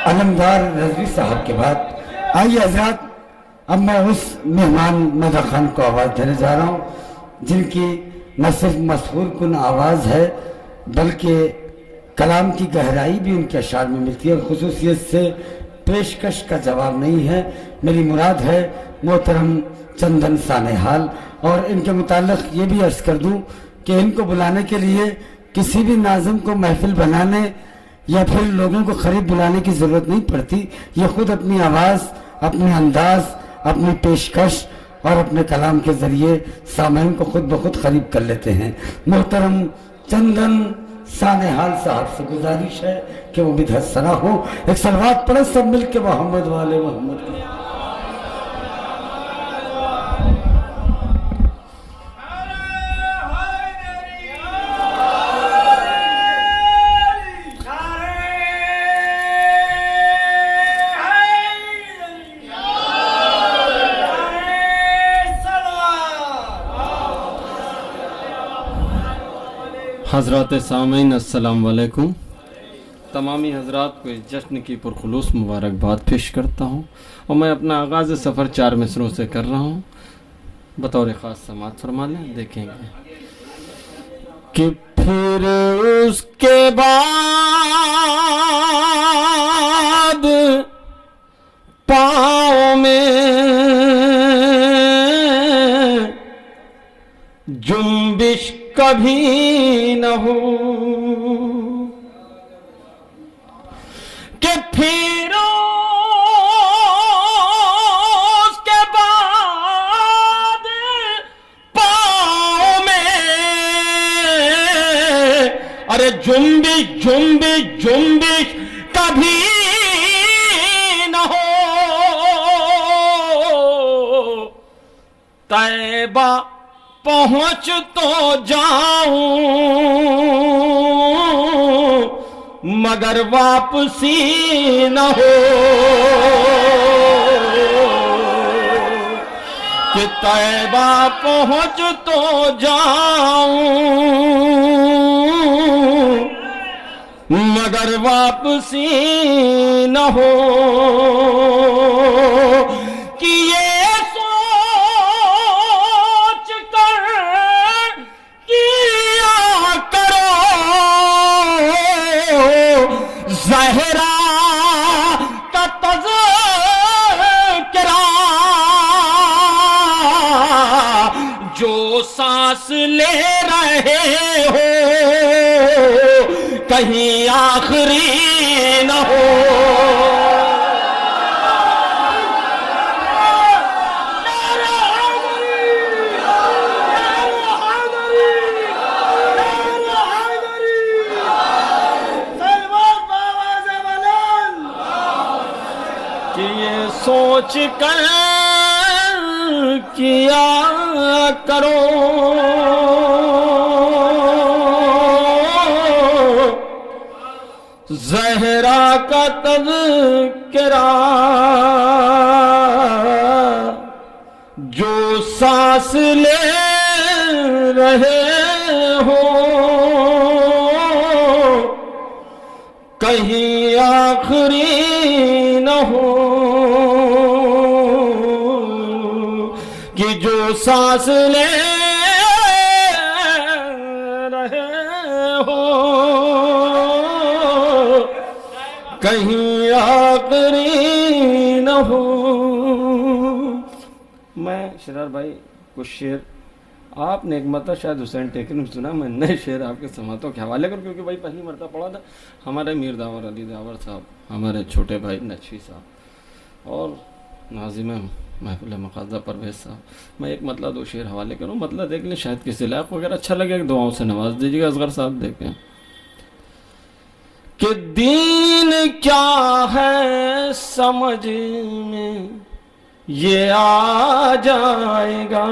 अलमदार रजवी साहब के बाद आइए हजरात, अब मैं उस मेहमान मदा खान को आवाज़ देने जा रहा हूँ जिनकी न सिर्फ मशहूर कुन आवाज़ है बल्कि कलाम की गहराई भी उनके अशार में मिलती है और खुसूसियत से पेशकश का जवाब नहीं है। मेरी मुराद है मोहतरम चंदन सानेहाल। और इनके मुताल्लिक ये भी अर्ज़ कर दूँ कि इनको बुलाने के लिए किसी भी नाज़िम को महफिल बनाने या फिर लोगों को खरीद बुलाने की ज़रूरत नहीं पड़ती। ये खुद अपनी आवाज़, अपने अंदाज़, अपनी पेशकश और अपने कलाम के ज़रिए सामईन को खुद ब खुद खरीद कर लेते हैं। मोहतरम चंदन सानेहाल साहब से गुजारिश है कि वो भी धसना हो। एक सलवात पढ़े सब मिल के मोहम्मद वाले मोहम्मद की। हज़रात सामीन अस्सलाम वालेकुम। तमामी हज़रात को इस जश्न की पुरखुलूस मुबारकबाद पेश करता हूँ और मैं अपना आगाज़ सफ़र 4 मिसरों से कर रहा हूँ। बतौर ख़ास समात फरमा लें, देखेंगे कि फिर उसके बाद पाँव में जुम्बिश कभी न हो कि फिर उसके बाद पाँव में अरे जुम्बिश जुम्बिश जुम्बिश कभी न हो। तैबा पहुंच तो जाऊं मगर वापसी न हो कि तैबा पहुंच तो जाऊं मगर वापसी न हो कि ये ज़हरा का तज़किरा जो सांस ले रहे हो कहीं आखिरी न हो। सोच कर किया करो ज़हरा का तज़किरा जो सांस ले रहे हो कहीं आखिरी न हो कि जो सांस ले रहे हो कहीं आखिरी न हो। मैं शरार भाई कुछ शेर आपने एक मतलब शायद हुसैन टेकन में सुना, मैं नए शेर आपके समातों के हवाले कर, क्योंकि भाई पहली मरतबा पढ़ा था हमारे मीर दावर अली दावर साहब, हमारे छोटे भाई नक्शी साहब और नाज़िम महफिल मक़ाज़ा परवेज़ साहब। मैं एक मतलब 2 शेर हवाले करूँ, मतलब देख लें, शायद किसी लायक वगैरह अच्छा लगे, दुआओं से नवाज दीजिएगा। असगर साहब देखें कि दीन क्या है समझ में ये आ जाएगा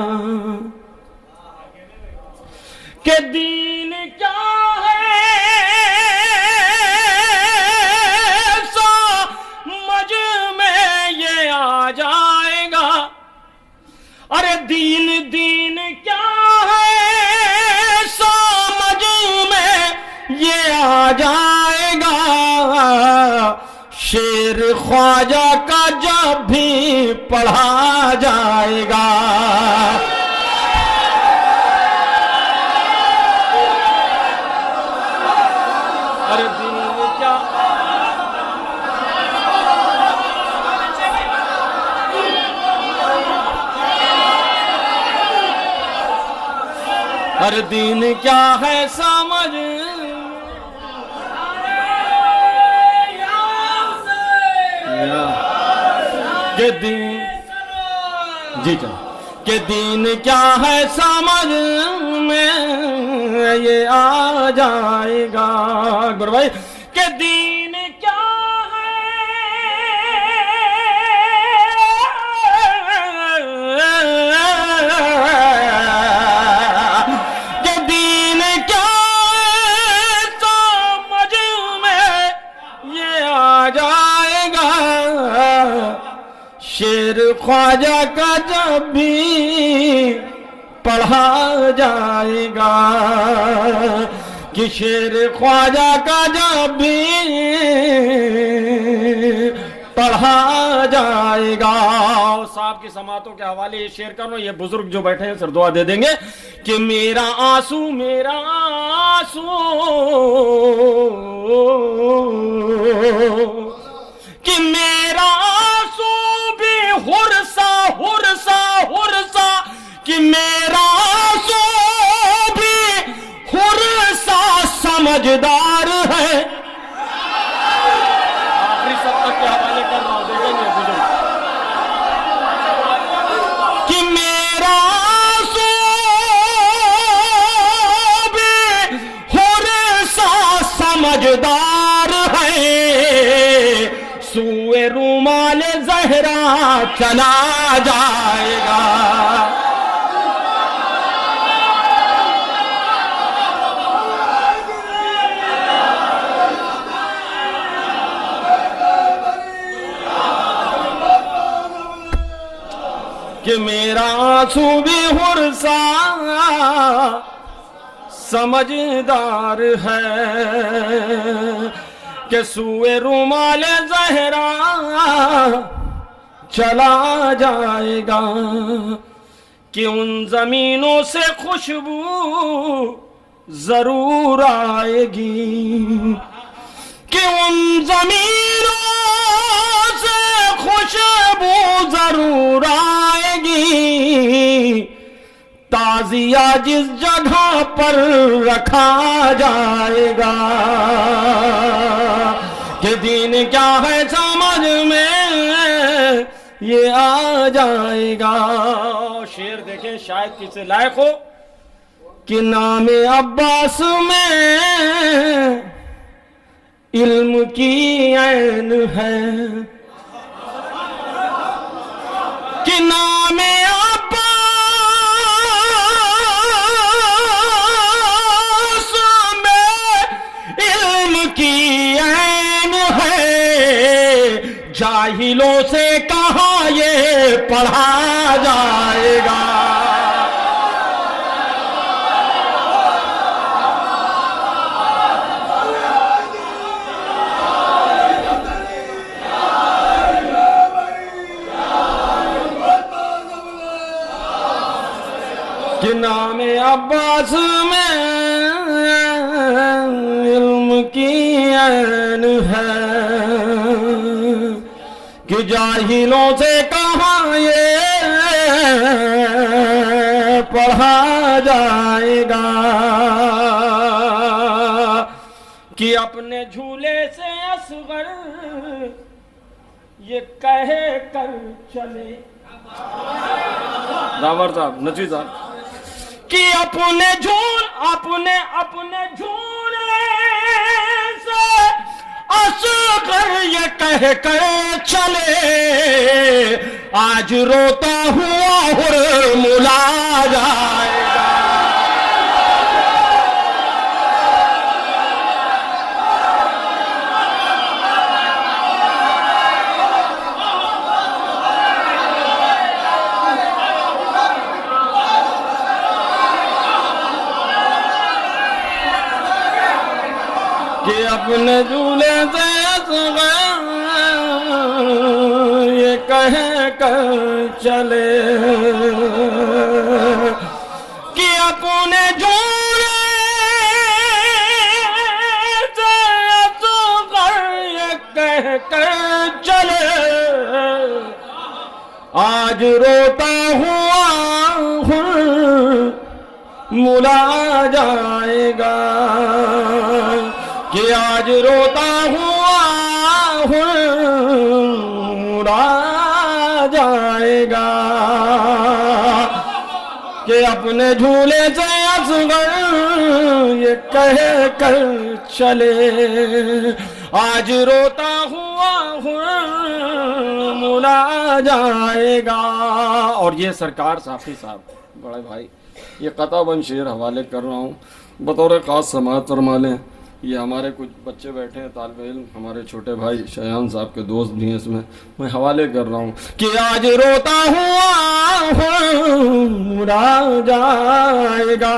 कि दीन क्या है समझ में ये आ जाएगा। अरे दीन दीन क्या है समझ में ये आ जाएगा। शेर ख्वाजा का जब भी पढ़ा जाएगा। अरे दीन क्या हर दीन क्या है समझ के दीन जी क्या के दीन क्या है समझ में ये आ जाएगा। अकबर भाई के दीन क्या शेर ख्वाजा का जब भी पढ़ा जाएगा कि शेर ख्वाजा का जब भी पढ़ा जाएगा। साहब की समातों के हवाले ये शेर करो, ये बुजुर्ग जो बैठे हैं सर दुआ दे देंगे कि मेरा आंसू कि मेरा आंसू भी हुरसा कि मेरा आंसू भी हुरसा समझदार है। आखिरी सप्तक के हवाले कर रहा हूं, देखेंगे बुजुर्ग कि मेरा आंसू भी हुरसा समझदार है। सूए रूमाल ज़हरा चला जाएगा। कि मेरा आंसू भी हुरसा समझदार है कि सूए रूमाल ज़हरा चला जाएगा। कि उन जमीनों से खुशबू जरूर आएगी कि उन जमीनों से खुशबू जरूर आएगी। ताजिया जिस जगह पर रखा जाएगा कि दीन क्या है समझ में ये आ जाएगा। शेर देखें शायद किसी लायक हो कि नामे अब्बास में इल्म की ऐन है कि नामे जाहिलों से कहाँ ये पढ़ा जाएगा। कि नामे अब्बास में इल्म की ऐन है कि जाहिलों से कहाँ ये पढ़ा जाएगा। कि अपने झूले से असगर ये कह कर चले रावर साहब नची साहब कि अपने झूले से असगर ये कह कर चले आज रोता हुआ हुर्मुला जाएगा। कि अपने झूले से ये कह कर चले कि अपने झूले से तो कर ये कह कर चले आज रोता हुआ हूँ मुला जाएगा कि आज रोता हुआ हूँ मुला जाएगा कि अपने झूले से असगर ये कह कर चले आज रोता हुआ हूँ मुला जाएगा। और ये सरकार साफी साहब बड़े भाई ये कताबंद शेर हवाले कर रहा हूँ बतौर खास समाअत फरमा लें। ये हमारे कुछ बच्चे बैठे हैं तालिबे इल्म हमारे छोटे भाई शयान साहब के दोस्त भी हैं इसमें मैं हवाले कर रहा हूँ कि आज रोता हुआ मुड़ा जाएगा।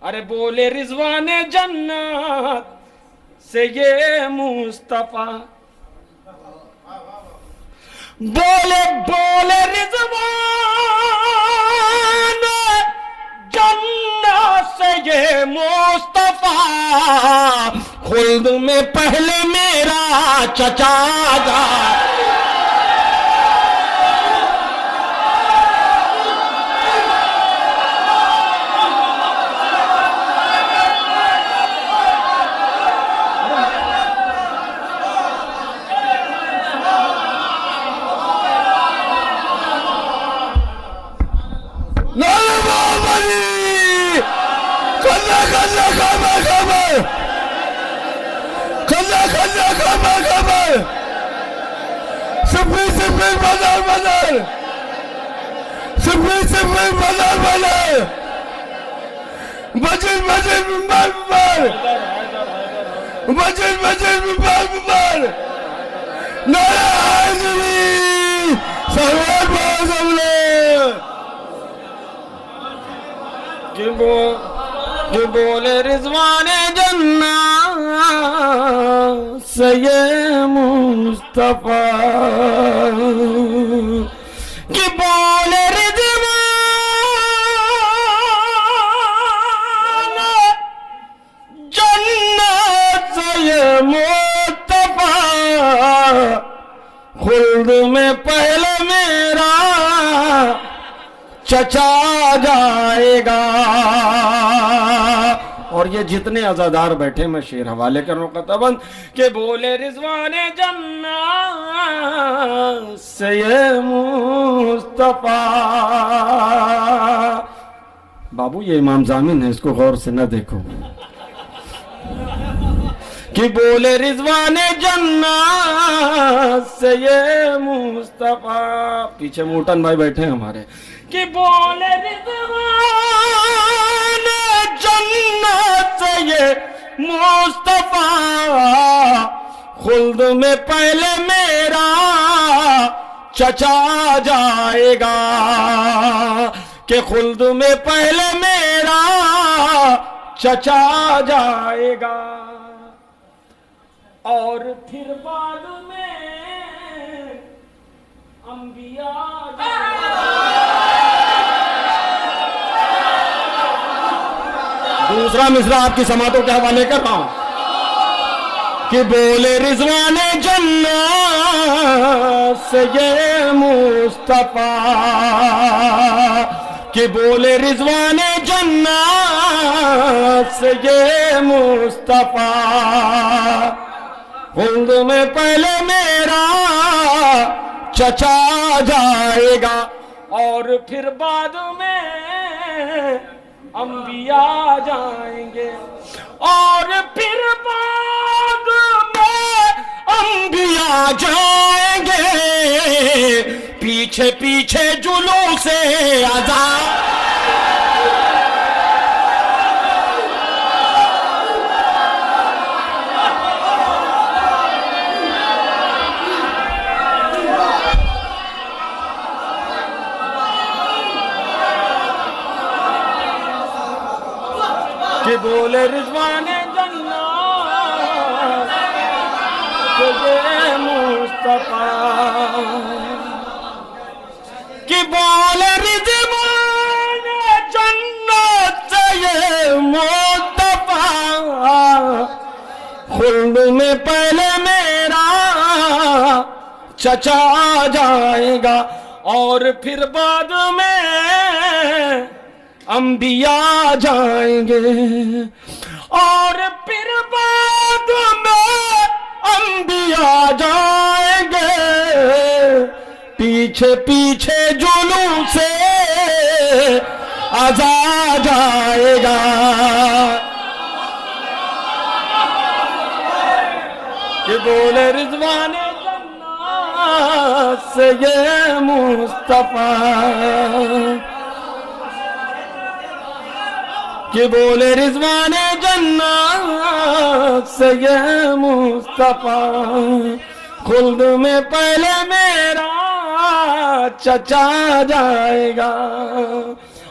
अरे बोले रिजवाने जन्नत से ये मुस्तफा बोले बोले रिजवान जन्नत से ये मुस्तफा खुल्द में पहले मेरा चचा जा कि बोले रिजवाने जन्नत से ये मुस्तफा कि बोले रिजवाने जन्नत से ये मुस्तफा खुल्द में पहले मेरा चचा जाएगा। और ये जितने अज़ादार बैठे मैं शेर हवाले कर रहा हूँ कतबंद के बोले रिजवाने जन्नत से ये मुस्तफा। बाबू ये इमाम जामिन है इसको गौर से न देखो कि बोले रिजवाने जन्नत से ये मुस्तफा। पीछे मोटन भाई बैठे हैं हमारे कि बोले रिजवाने जन्नत से ये मुस्तफा खुल्द में पहले मेरा चचा जाएगा कि खुल्द में पहले मेरा चचा जाएगा और फिर बाद में अंबिया दूसरा मिसरा आपकी समातों के हवाले कर रहा हूं कि बोले रिजवाने जन्नत से ये मुस्तफा कि बोले रिजवाने जन्नत से ये मुस्तफा खुल्द में पहले मेरा चचा जाएगा और फिर बाद में अंबिया जाएंगे और फिर बाद में अंबिया जाएंगे पीछे पीछे जुलूस से आजाद कि बोले रिजवाने जन्नत से ये मुस्तफा कि बोले रिजवान जन्नत से ये मुस्तफा खुल्द में पहले मेरा चचा जाएगा और फिर बाद में अंबिया जाएंगे और फिर बाद में अंबिया जाएंगे पीछे पीछे जुलूम से आजा जाएगा कि बोले रिजवाने जन्नत से ये मुस्तफा कि बोले रिजवाने जन्नत से ये मुस्तफा खुल्द में पहले मेरा चचा जाएगा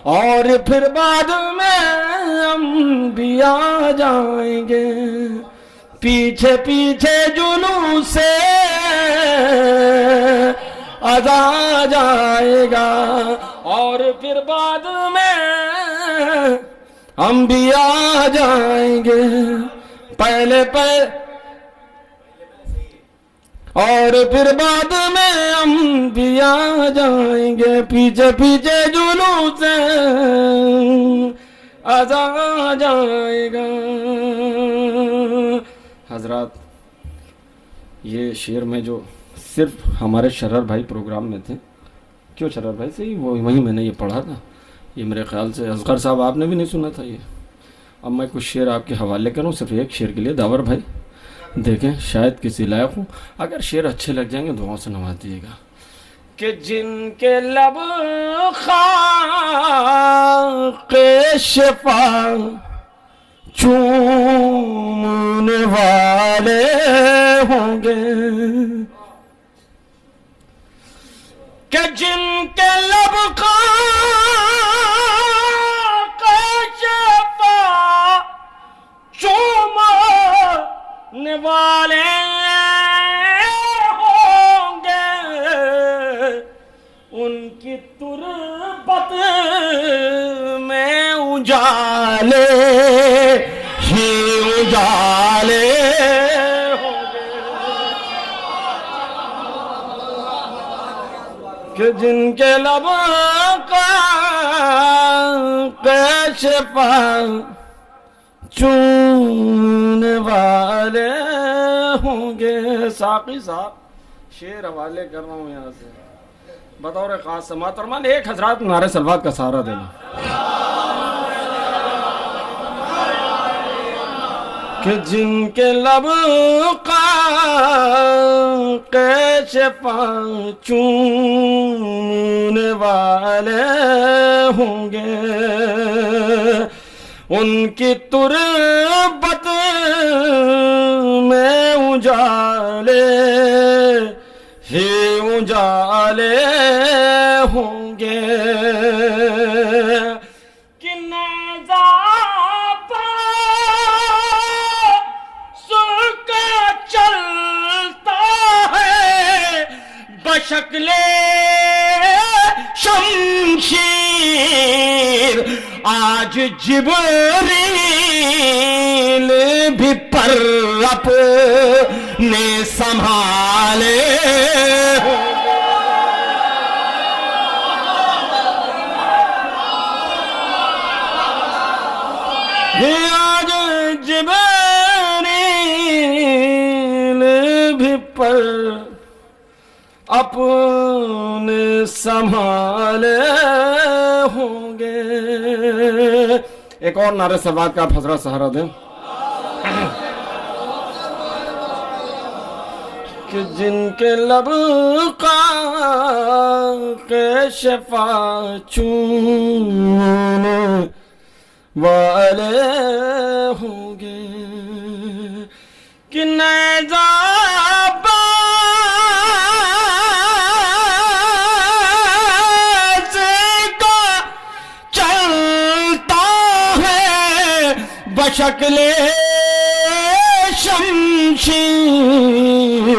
और फिर बाद में अंबिया जाएंगे पीछे पीछे जुलूस से आजा जाएगा और फिर बाद में अंबिया जाएंगे पहले और फिर बाद में अंबिया जाएंगे पीछे पीछे जुलूस से आजा जाएगा। हजरात ये शेर में जो सिर्फ हमारे शरर भाई प्रोग्राम में थे, क्यों शरर भाई से ही वही मैंने ये पढ़ा था, ये मेरे ख्याल से असगर साहब आपने भी नहीं सुना था ये। अब मैं कुछ शेर आपके हवाले करूं सिर्फ एक शेर के लिए, दावर भाई देखें शायद किसी लायक हूँ, अगर शेर अच्छे लग जाएंगे दुआओं से नवाज दीजिएगा। कि जिनके लब खाके शिफा चूमने वाले होंगे कि जिनके लब खाके शिफा चूमने वाले होंगे उनकी तुरबत में उजाले ही उजाले होंगे कि जिनके लब का शिफा चूमने वाले होंगे। साकी साहब शेर हवाले कर रहा हूँ यहाँ से, बतौर खास समात फरमान एक हजरात नारे सलवात का सहारा देना कि जिनके लब का शिफा चूमने वाले होंगे उनकी तुरबत में उजाले ही उजाले होंगे कि नज़ा सुनके चलता है बशक्ले शमशीर आज जिब्रील भी पर अपने संभाले आज जिब्रील भी पर अपने संभाले होंगे। एक और नारे सवाद का आप हजरा सहारा दें कि जिनके लब का शिफा चूमने वाले होंगे कि नज़ा बशक्ले शमशीर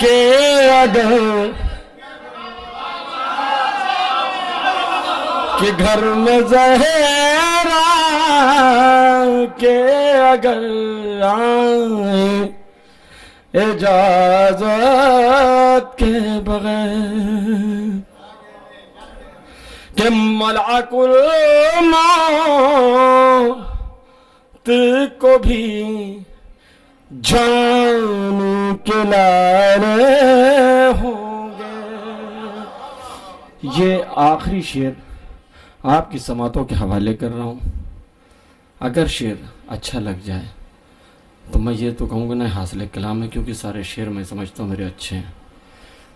के अगर कि घर में जहरा के अगर आए इजाजत के बगैर कि मलाकुल मौत को भी जान के लारे होंगे। ये आखिरी शेर आपकी समातों के हवाले कर रहा हूँ। अगर शेर अच्छा लग जाए तो मैं ये तो कहूँगा ना हासिल कलाम है, क्योंकि सारे शेर मैं समझता हूँ मेरे अच्छे हैं।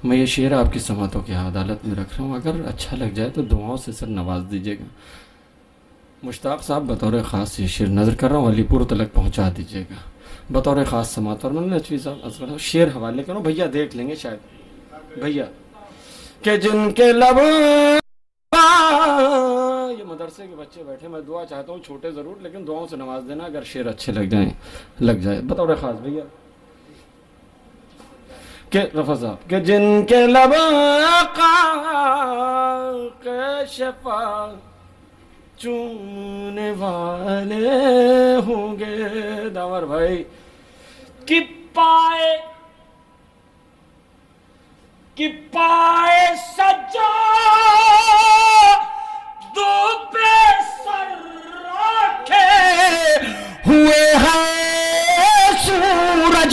मैं ये शेर आपकी समातों की अदालत में रख रहा हूँ। अगर अच्छा लग जाए तो दुआओं से सर नवाज दीजिएगा। मुश्ताक साहब बतौर ख़ास ये शेर नज़र कर रहा हूँ, अलीपुर तक पहुँचा दीजिएगा बतौर ख़ास समात। और मैं नचवी साहब असगर शेर हवाले करूँ, भैया देख लेंगे शायद। भैया के जिनके लब, ये मदरसे के बच्चे बैठे, मैं दुआ चाहता हूँ छोटे ज़रूर, लेकिन दुआओं से नवाज देना अगर शेर अच्छे लग जाए बतौर ख़ास भैया के रफ़ा साहब के जिनके लब के शफा चूमने वाले होंगे दावर भाई कि पाए सजा दो पे सर रखे हुए हैं सूरज।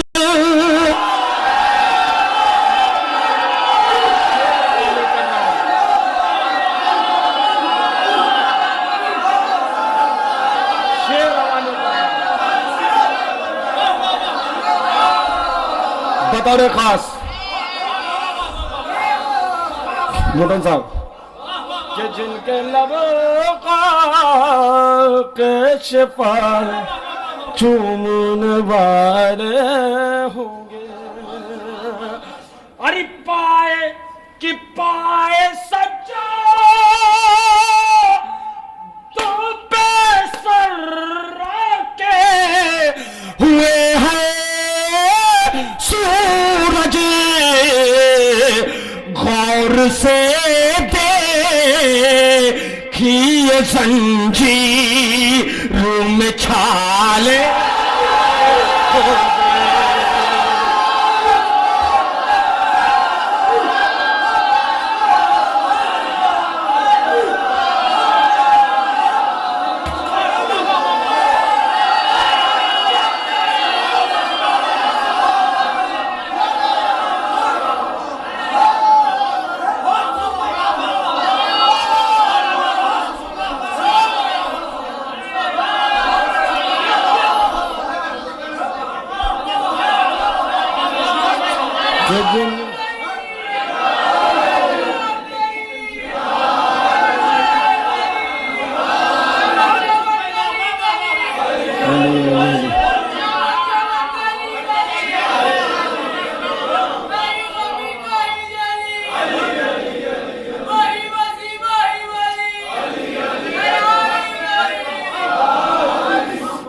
बतौर खास मोटन साहब कि जिनके लबों के शफा चूमने वाले होंगे। अरे पाए सच्चा तो पे सर रखे हुए हैं सूरज। गौर से देखिए जंजीर में छाले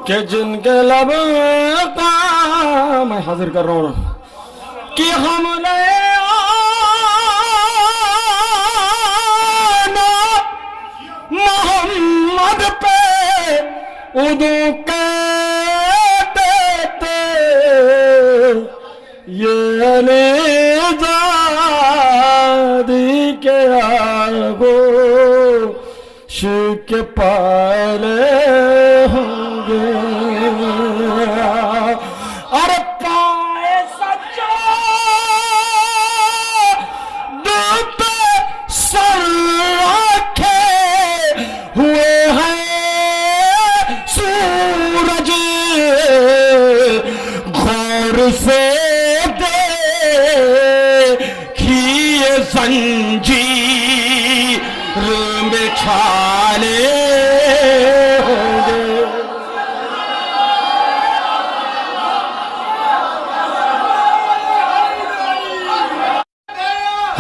कि जिनके लब का मैं हाजिर कर रहा हूँ कि हमने मोहम्मद पे उदू के देते ये अलीज़ादी के आगो शिक पाले होंगे। और पाए सच्चा दूते सर रखे हुए हैं सूरज। गौर से देखिए जंजीर में छाले होंगे।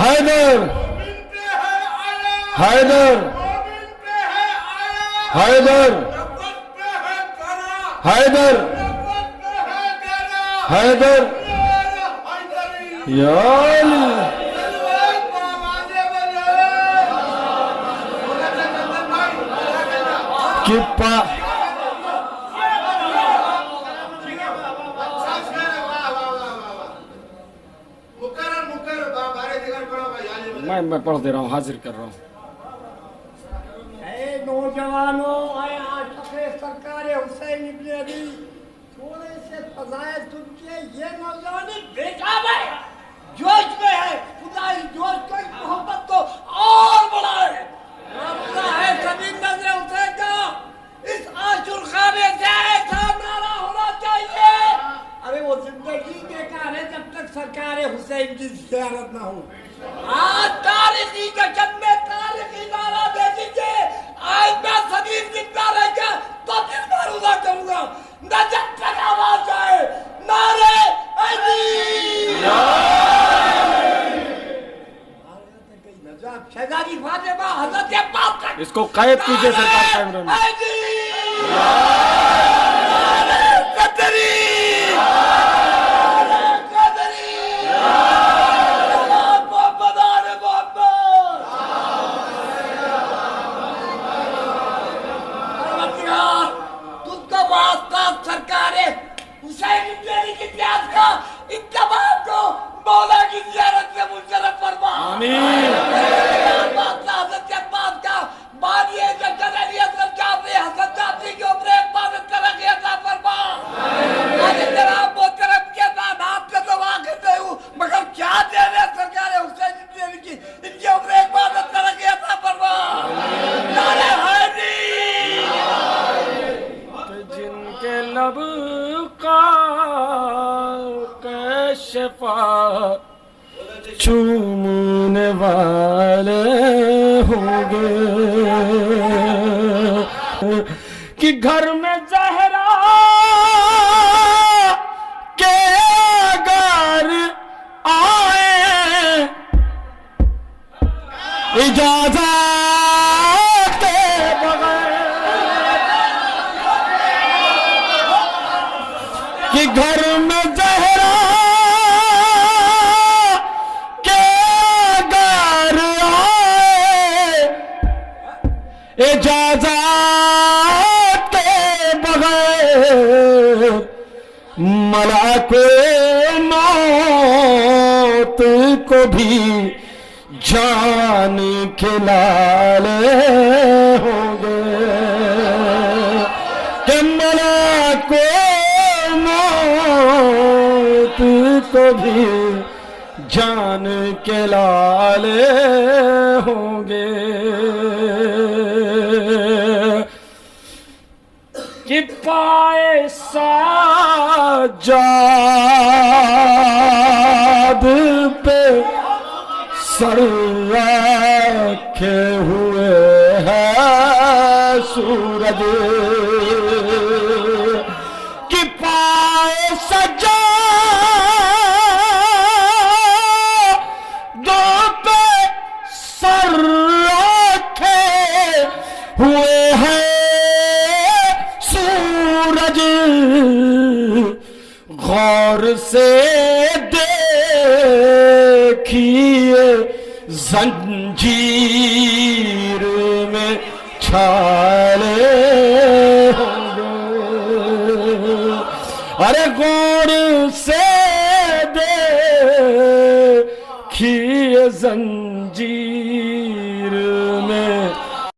हैदर हैदर हैदर हैदर हैदर याली कि पा मैं पढ़ दे रहा हूँ, हाजिर कर रहा हूँ। नौजवानों आए आशिक़े सरकार हुसैन इब्न अली थोड़े से फजाइल सुन के ये नौजवान बेताब है, जोश में है। खुदा इस जोश को, इस मोहब्बत को और बढ़ाए। रब्ता है सभी नजर हुसैन का इस आशुर खाने से ऐसा नारा होना चाहिए। अरे वो जिंदगी बेकार है जब तक सरकार हुसैन की ज़ियारत ना हो। आज तारीखी जश्न में तारीखी नारा दे दीजिए। आज मैं सदीर जिंदा रहेगा तो दिल मारूंगा करूंगा न जब तक आवाज आए नारे नजाब शहजादी फातिमा हजरत अब्बास तक इसको कैद कीजिए सरकार कैमरे में। चूमने वाले होंगे कि घर में जहरा के घर आए इजाजत के बगैर, कि घर में जहरा इजाज़त के बगैर मलाके मौत को भी जान के लाले होंगे, कि मलाके मौत को भी जान के लाले होंगे। कि पाए साजाद पे सर रखे हुए है सूरज, कि पाए सजाद पे सर रखे हुए हैं गौर से देखिए जंजीर में छाले होंगे, अरे गौर से देखिए जंजीर में